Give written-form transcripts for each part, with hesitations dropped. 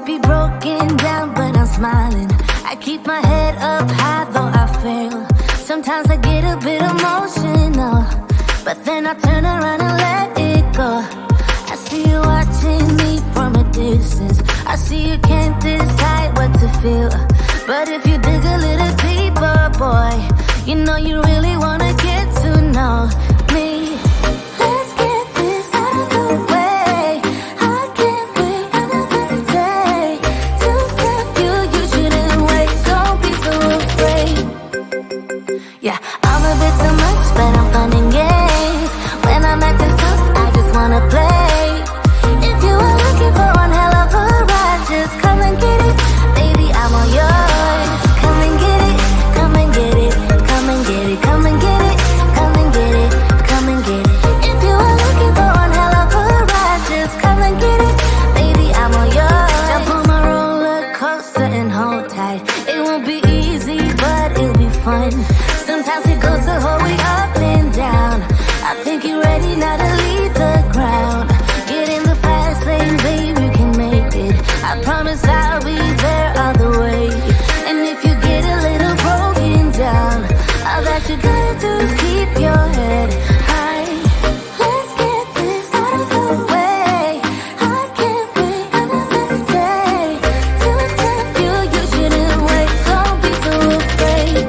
be broken down, but I'm smiling. I keep my head up high, though I fail. Sometimes I get a bit emotional, but then I turn around and let it go. I see you watching me from a distance. I see you can't decide what to feel, but if you dig a little deeper, boy, you know you really wanna get to know me. Let's get this out of the way. I can't wait another day to tell you you shouldn't wait. Don't be so afraid. Yeah, I'm a bit too much, but I'm fun and games. When I'm acting tough, I just wanna play. If you are looking for one hell of a ride, just come and get it. Baby, I'm all yours. Come and get it, come and get it, come and get it, come and get it, come and get it, come and get it. If you are looking for one hell of a ride, just come and get it. Baby, I'm all yours. Jump on my roller coaster and hold tight. It won't be easy, but it'll be fun. Sometimes it goes the whole way up and down. I think you're ready now to leave the ground. Get in the fast lane, baby, you can make it. I promise I'll be there all the way. And if you get a little broken down, all that you gotta do is keep your head high. Let's get this out of the way. I can't wait another day to tell you you shouldn't wait. Don't be so afraid.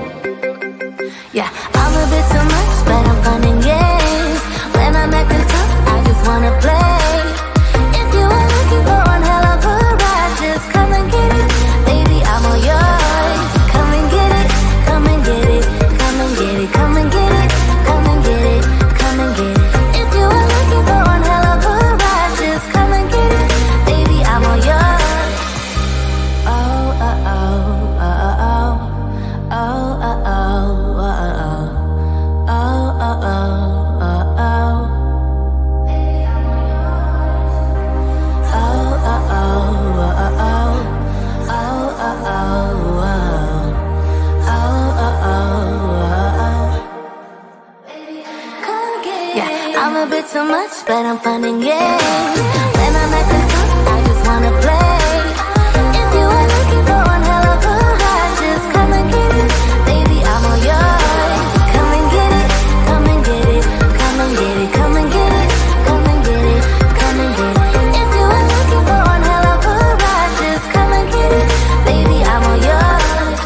Yeah, I'm a bit too much, but I'm fun and games. When I'm acting tough, I just wanna play. If you are looking for one hell of a ride, just come and get it. Baby, I'm all yours. Come and get it, come and get it, come and get it, come and get it, come and get it, come and get it. If you are looking for one hell of a ride, just come and get it. Baby, I'm all yours. Oh, oh, oh, oh, oh, oh, oh, oh, oh, oh. Oh, oh, oh, oh, oh. Baby, I'm all yours. Oh, oh, oh, oh, oh. Oh, oh, oh, oh. Oh, oh, oh, oh. Come get it. Yeah, I'm a bit too much, but I'm fun and games. When I'm acting tough, I just wanna play. If you are looking for one hell of a ride, just come and get it. Baby, I'm all yours. Come and get it, come and get it, come and get it, come and get it, come and get it, come and get it. If you are looking for one hell of a ride, just come and get it. Baby, I'm all yours.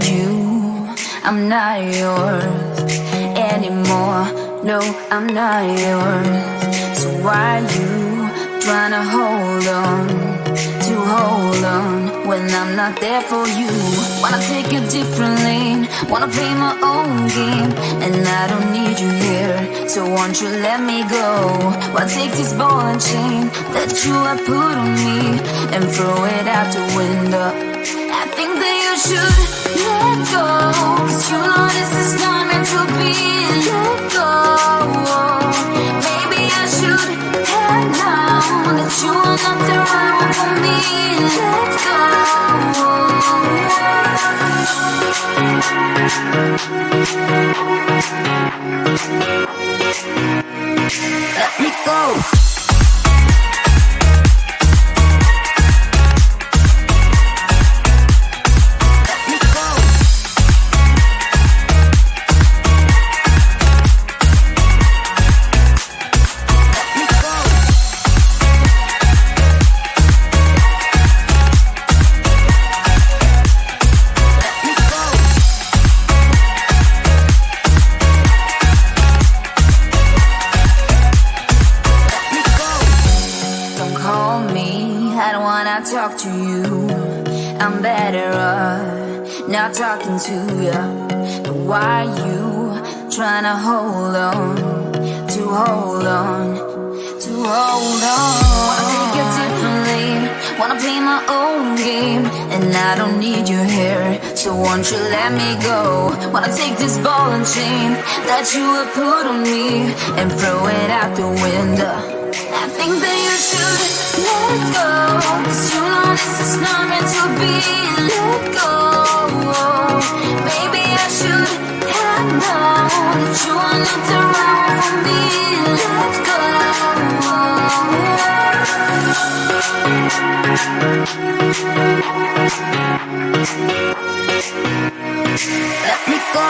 told you I'm not yours anymore. No, I'm not yours. So why you tryna hold on when I'm not there for you? Wanna take a different lane, wanna play my own game, and I don't need you here, so won't you let me go? Wanna take this ball and chain that you have put on me and throw it out the window. I think that you should let go, 'cause you know this is not meant to be. Let go. Maybe I should have known that you are not the right one for me. Let go. Let me go. Talk to you, I'm better off not talking to you. But why you tryna hold on? Wanna take a different lane, wanna play my own game, and I don't need you here, so won't you let me go? Wanna take this ball and chain that you have put on me and throw it out the window. I think that you should let go, 'cause you know this is not meant to be. Let go. Maybe I should have known that you are not the right one for me. Let go. Let me go.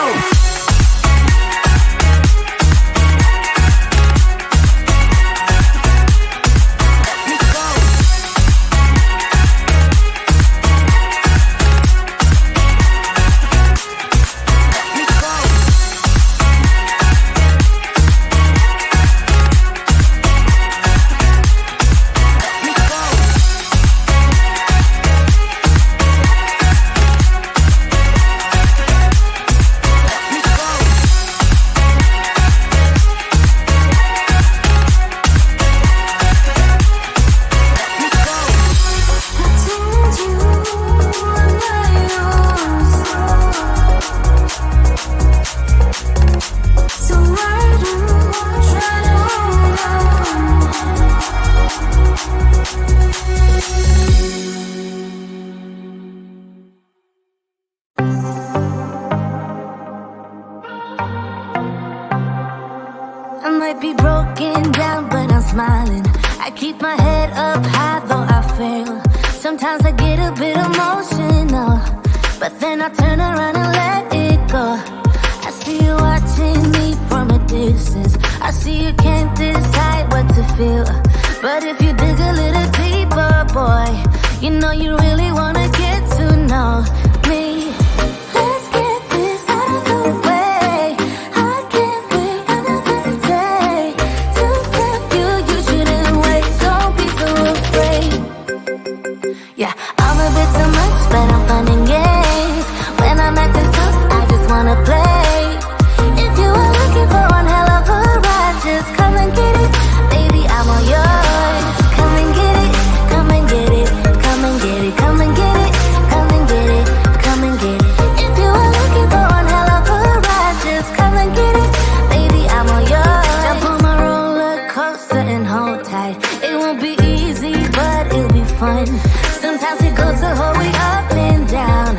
Sometimes it goes the whole way up and down.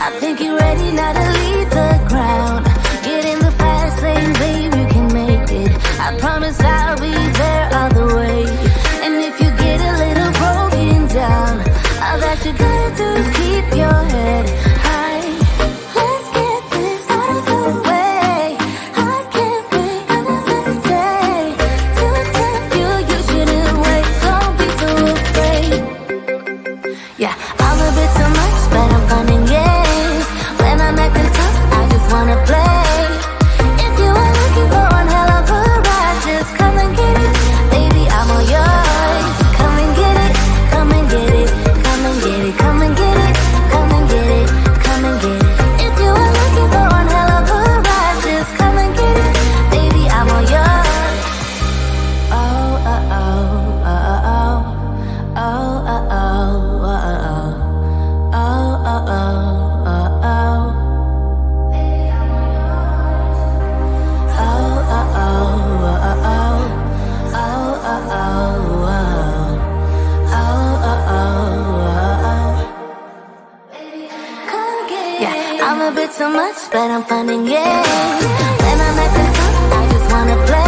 I think you're ready now to leave the ground. wanna play. If you are looking for one hell of a ride, just come and get it. Baby, I'm all yours. Come and get it, come and get it, come and get it, come and get it, come and get it, come and get it. If you are looking for one hell of a ride, just come and get it. Baby, I'm all yours. Oh, oh, oh, oh, oh, oh, oh, oh, oh, oh. Oh, oh, oh, oh, oh. Baby, I'm all yours. Oh, oh, oh, oh, oh. Oh, oh, oh, oh. Oh, oh, oh, oh. Come get it. Yeah, I'm a bit too much, but I'm fun and games. When I'm at the top, I just wanna play.